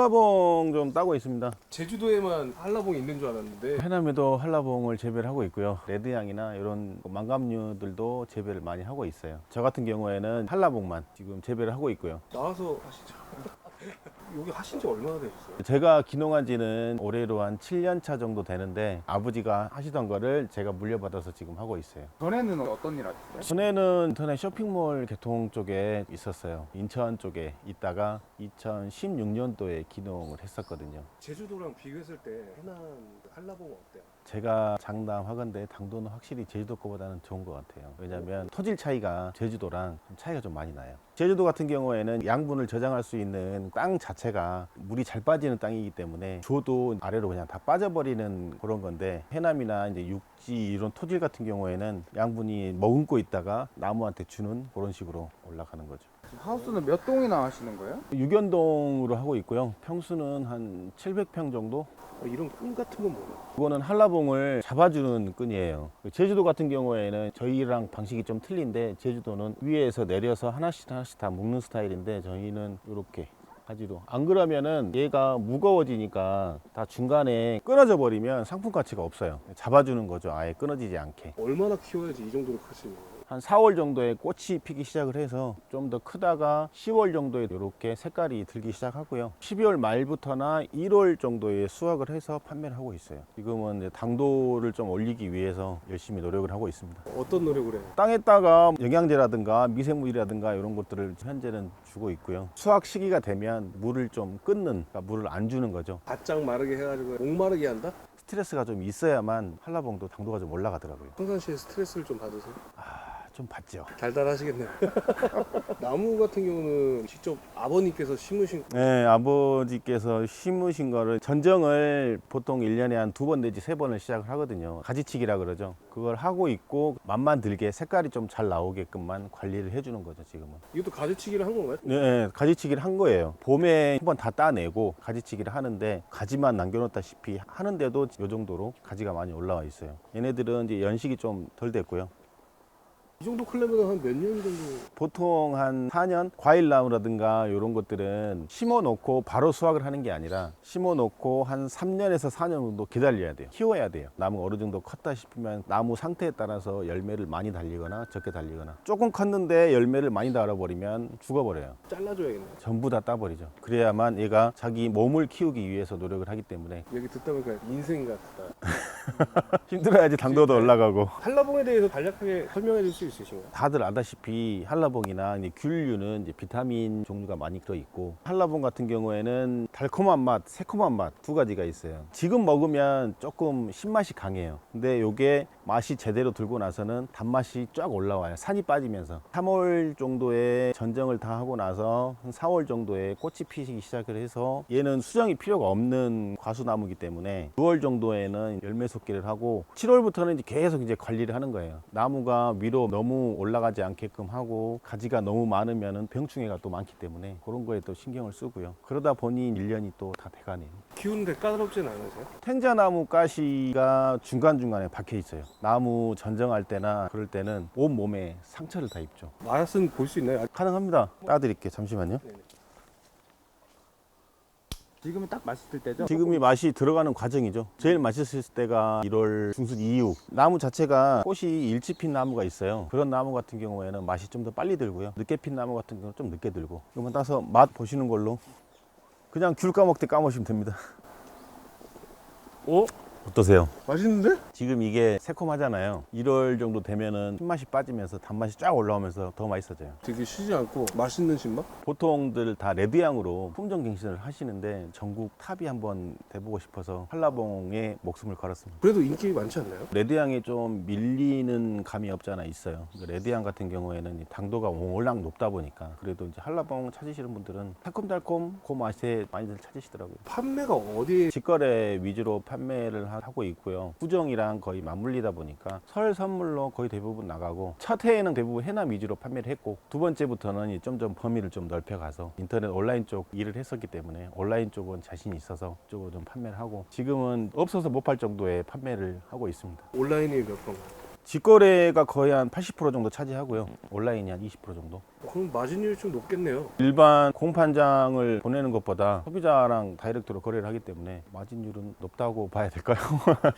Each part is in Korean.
한라봉 좀 따고 있습니다. 제주도에만 한라봉이 있는 줄 알았는데 해남에도 한라봉을 재배를 하고 있고요. 레드향이나 이런 망감류들도 재배를 많이 하고 있어요. 저 같은 경우에는 한라봉만 지금 재배를 하고 있고요. 나와서 하시죠. 여기 하신 지 얼마나 되셨어요? 제가 기농한 지는 올해로 한 7년 차 정도 되는데 아버지가 하시던 거를 제가 물려받아서 지금 하고 있어요. 전에는 어떤 일 하셨어요? 전에는 인터넷 쇼핑몰 개통 쪽에 있었어요. 인천 쪽에 있다가 2016년도에 기농을 했었거든요. 제주도랑 비교했을 때 해남 한라봉은 어때요? 제가 장담하건대 당도는 확실히 제주도 거보다는 좋은 것 같아요. 왜냐하면 토질 차이가 제주도랑 차이가 좀 많이 나요. 제주도 같은 경우에는 양분을 저장할 수 있는 땅 자체가 물이 잘 빠지는 땅이기 때문에 줘도 아래로 그냥 다 빠져버리는 그런 건데, 해남이나 이제 육지 이런 토질 같은 경우에는 양분이 머금고 있다가 나무한테 주는 그런 식으로 올라가는 거죠. 하우스는 몇 동이나 하시는 거예요? 6연동으로 하고 있고요. 평수는 한 700평 정도? 이런 끈 같은 건 뭐예요? 이거는 한라봉을 잡아주는 끈이에요. 제주도 같은 경우에는 저희랑 방식이 좀 틀린데, 제주도는 위에서 내려서 하나씩 다 묶는 스타일인데 저희는 이렇게 가지로. 안 그러면은 얘가 무거워지니까 다 중간에 끊어져 버리면 상품 가치가 없어요. 잡아주는 거죠. 아예 끊어지지 않게. 얼마나 키워야지 이 정도로 클 수 있는 거예요? 한 4월 정도에 꽃이 피기 시작을 해서 좀 더 크다가 10월 정도에 이렇게 색깔이 들기 시작하고요. 12월 말부터나 1월 정도에 수확을 해서 판매를 하고 있어요. 지금은 이제 당도를 좀 올리기 위해서 열심히 노력을 하고 있습니다. 어떤 노력을 해요? 땅에다가 영양제라든가 미생물이라든가 이런 것들을 현재는 주고 있고요. 수확 시기가 되면 물을 좀 끊는, 그러니까 물을 안 주는 거죠. 바짝 마르게 해가지고 목마르게 한다? 스트레스가 좀 있어야만 한라봉도 당도가 좀 올라가더라고요. 평상시에 스트레스를 좀 받으세요? 좀 받죠. 달달하시겠네요. 나무 같은 경우는 직접 아버님께서 심으신 네, 아버지께서 심으신 거를 전정을 보통 1년에 한 2번 내지 3번을 시작을 하거든요. 가지치기라 그러죠. 그걸 하고 있고 맛만 들게 색깔이 좀 잘 나오게끔만 관리를 해주는 거죠, 지금은. 이것도 가지치기를 한 건가요? 네, 가지치기를 한 거예요. 봄에 한 번 다 따내고 가지치기를 하는데, 가지만 남겨놓다시피 하는데도 이 정도로 가지가 많이 올라와 있어요. 얘네들은 이제 연식이 좀 덜 됐고요. 이 정도 클려면 한 몇 년 정도? 보통 한 4년? 과일나무라든가 이런 것들은 심어 놓고 바로 수확을 하는 게 아니라 심어 놓고 한 3년에서 4년 정도 기다려야 돼요. 키워야 돼요. 나무가 어느 정도 컸다 싶으면 나무 상태에 따라서 열매를 많이 달리거나 적게 달리거나, 조금 컸는데 열매를 많이 달아버리면 죽어버려요. 잘라줘야겠네요. 전부 다 따버리죠. 그래야만 얘가 자기 몸을 키우기 위해서 노력을 하기 때문에. 여기 듣다 보니까 인생 같다. 힘들어야지 당도도 올라가고. 한라봉에 대해서 간략하게 설명해 줄 수 있으신가요? 다들 아다시피 한라봉이나 이제 귤류는 이제 비타민 종류가 많이 들어있고, 한라봉 같은 경우에는 달콤한 맛, 새콤한 맛 두 가지가 있어요. 지금 먹으면 조금 신맛이 강해요. 근데 요게 맛이 제대로 들고 나서는 단맛이 쫙 올라와요. 산이 빠지면서 3월 정도에 전정을 다 하고 나서 한 4월 정도에 꽃이 피기 시작을 해서, 얘는 수정이 필요가 없는 과수나무이기 때문에 6월 정도에는 열매 솟기를 하고 7월부터는 이제 계속 이제 관리를 하는 거예요. 나무가 위로 너무 올라가지 않게끔 하고, 가지가 너무 많으면 병충해가 또 많기 때문에 그런 거에 또 신경을 쓰고요. 그러다 보니 1년이 또 다 돼가네요. 키우는데 까다롭진 않으세요? 생자나무 가시가 중간중간에 박혀 있어요. 나무 전정할 때나 그럴 때는 온몸에 상처를 다 입죠. 맛은 볼 수 있나요? 가능합니다. 따드릴게요. 잠시만요. 지금은 딱 맛있을 때죠? 지금이 맛이 들어가는 과정이죠. 제일 맛있을 때가 1월 중순 이후. 나무 자체가 꽃이 일찍 핀 나무가 있어요. 그런 나무 같은 경우에는 맛이 좀 더 빨리 들고요. 늦게 핀 나무 같은 경우는 좀 늦게 들고. 이건 따서 맛 보시는 걸로. 그냥 귤 까먹듯 까먹으시면 됩니다. 어? 어떠세요? 맛있는데? 지금 이게 새콤하잖아요. 1월 정도 되면은 신맛이 빠지면서 단맛이 쫙 올라오면서 더 맛있어져요. 되게 쉬지 않고 맛있는 신맛? 보통들 다 레드향으로 품종 갱신을 하시는데, 전국 탑이 한번 돼보고 싶어서 한라봉에 목숨을 걸었습니다. 그래도 인기 많지 않나요? 레드향에 좀 밀리는 감이 없잖아 있어요. 레드향 같은 경우에는 당도가 워낙 높다 보니까, 그래도 이제 한라봉 찾으시는 분들은 달콤달콤 그 맛에 많이들 찾으시더라고요. 판매가 어디에? 직거래 위주로 판매를 하고 있고요. 구정이랑 거의 맞물리다 보니까 설 선물로 거의 대부분 나가고, 첫 해에는 대부분 해남 위주로 판매를 했고, 두 번째부터는 점점 범위를 좀 넓혀가서 인터넷 온라인 쪽 일을 했었기 때문에 온라인 쪽은 자신이 있어서 그쪽으로 좀 판매를 하고, 지금은 없어서 못 팔 정도의 판매를 하고 있습니다. 온라인이 몇 번? 직거래가 거의 한 80% 정도 차지하고요. 온라인이 한 20% 정도. 그럼 마진율이 좀 높겠네요. 일반 공판장을 보내는 것보다 소비자랑 다이렉트로 거래를 하기 때문에 마진율은 높다고 봐야 될까요?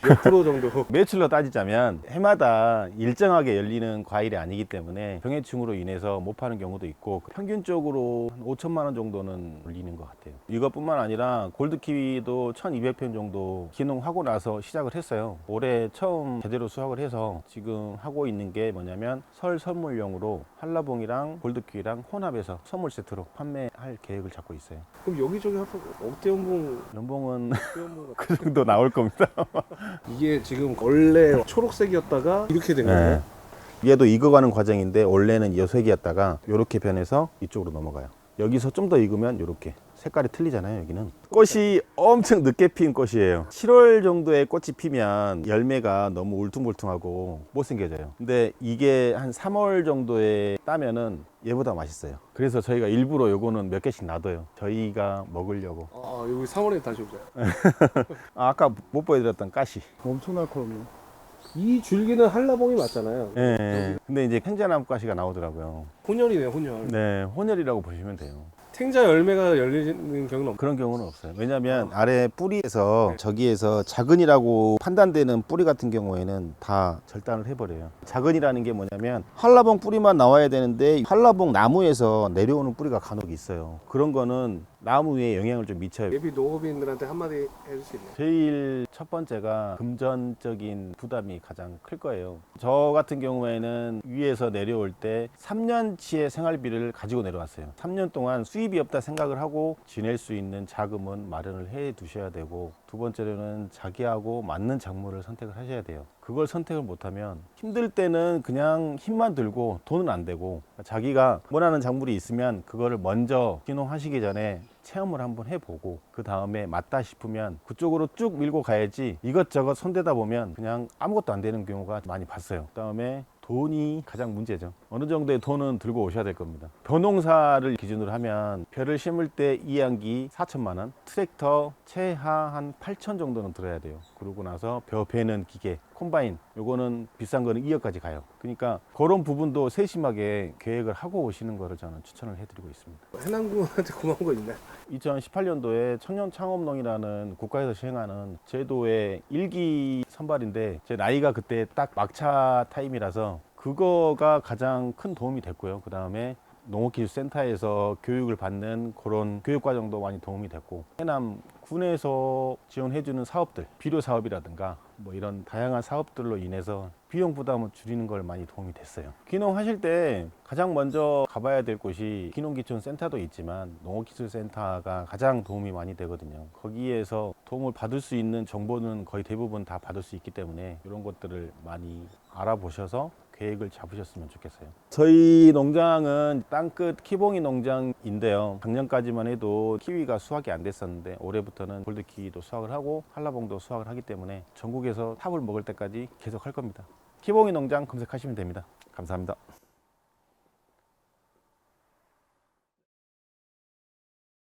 몇 프로 정도? 매출로 따지자면 해마다 일정하게 열리는 과일이 아니기 때문에 병해충으로 인해서 못 파는 경우도 있고 평균적으로 한 5천만 원 정도는 올리는 것 같아요. 이것뿐만 아니라 골드키위도 1200편 정도 기농하고 나서 시작을 했어요. 올해 처음 제대로 수확을 해서 지금 하고 있는 게 뭐냐면 설 선물용으로 한라봉이랑 골드키위랑 혼합해서 선물 세트로 판매할 계획을 잡고 있어요. 그럼 여기저기 한번 억대 연봉, 연봉은 억대 연봉 같은 그 정도 나올 겁니다. 이게 지금 원래 초록색이었다가 이렇게 된 거예요? 얘도 익어가는 과정인데 원래는 여색이었다가 이렇게 변해서 이쪽으로 넘어가요. 여기서 좀 더 익으면 이렇게 색깔이 틀리잖아요. 여기는 꽃이 엄청 늦게 핀 꽃이에요. 7월 정도에 꽃이 피면 열매가 너무 울퉁불퉁하고 못생겨져요. 근데 이게 한 3월 정도에 따면은 얘보다 맛있어요. 그래서 저희가 일부러 요거는 몇 개씩 놔둬요. 저희가 먹으려고. 여기 3월에 다시 오자. 아까 못 보여드렸던 가시. 엄청 날카롭네요. 이 줄기는 한라봉이 맞잖아요. 예. 근데 이제 생자나무 가시가 나오더라고요. 혼혈이네, 혼혈. 네, 혼혈이라고 보시면 돼요. 생자 열매가 열리는 경우는 없고. 그런 경우는 없어요. 왜냐하면 아래 뿌리에서 저기에서 자근이라고 판단되는 뿌리 같은 경우에는 다 절단을 해버려요. 자근이라는 게 뭐냐면 한라봉 뿌리만 나와야 되는데 한라봉 나무에서 내려오는 뿌리가 간혹 있어요. 그런 거는 나무 위에 영향을 좀 미쳐요. 예비 농업인들한테 한마디 해줄 수 있나요? 제일 첫 번째가 금전적인 부담이 가장 클 거예요. 저 같은 경우에는 위에서 내려올 때 3년치의 생활비를 가지고 내려왔어요. 3년 동안 수입이 없다 생각을 하고 지낼 수 있는 자금은 마련을 해 두셔야 되고, 두 번째로는 자기하고 맞는 작물을 선택을 하셔야 돼요. 그걸 선택을 못하면 힘들 때는 그냥 힘만 들고 돈은 안 되고, 자기가 원하는 작물이 있으면 그거를 먼저 기농하시기 전에 체험을 한번 해보고 그 다음에 맞다 싶으면 그쪽으로 쭉 밀고 가야지, 이것저것 손대다 보면 그냥 아무것도 안 되는 경우가 많이 봤어요. 그 다음에 돈이 가장 문제죠. 어느 정도의 돈은 들고 오셔야 될 겁니다. 벼농사를 기준으로 하면 벼를 심을 때 이양기 4천만 원, 트랙터 최하 한 8천 정도는 들어야 돼요. 그러고 나서 벼 베는 기계, 콤바인, 요거는 비싼 거는 2억까지 가요. 그러니까 그런 부분도 세심하게 계획을 하고 오시는 거를 저는 추천을 해드리고 있습니다. 해남군한테 고마운 거 있나요? 2018년도에 청년창업농이라는 국가에서 시행하는 제도의 1기 선발인데, 제 나이가 그때 딱 막차 타임이라서 그거가 가장 큰 도움이 됐고요. 그 다음에 농업기술센터에서 교육을 받는 그런 교육과정도 많이 도움이 됐고, 해남 군에서 지원해주는 사업들, 비료 사업이라든가 뭐 이런 다양한 사업들로 인해서 비용 부담을 줄이는 걸 많이 도움이 됐어요. 귀농하실 때 가장 먼저 가봐야 될 곳이 귀농기촌센터도 있지만 농업기술센터가 가장 도움이 많이 되거든요. 거기에서 도움을 받을 수 있는 정보는 거의 대부분 다 받을 수 있기 때문에 이런 것들을 많이 알아보셔서 계획을 잡으셨으면 좋겠어요. 저희 농장은 땅끝 키봉이 농장인데요. 작년까지만 해도 키위가 수확이 안 됐었는데 올해부터는 골드키위도 수확을 하고 한라봉도 수확을 하기 때문에 전국에서 탑을 먹을 때까지 계속 할 겁니다. 키봉이 농장 검색하시면 됩니다. 감사합니다.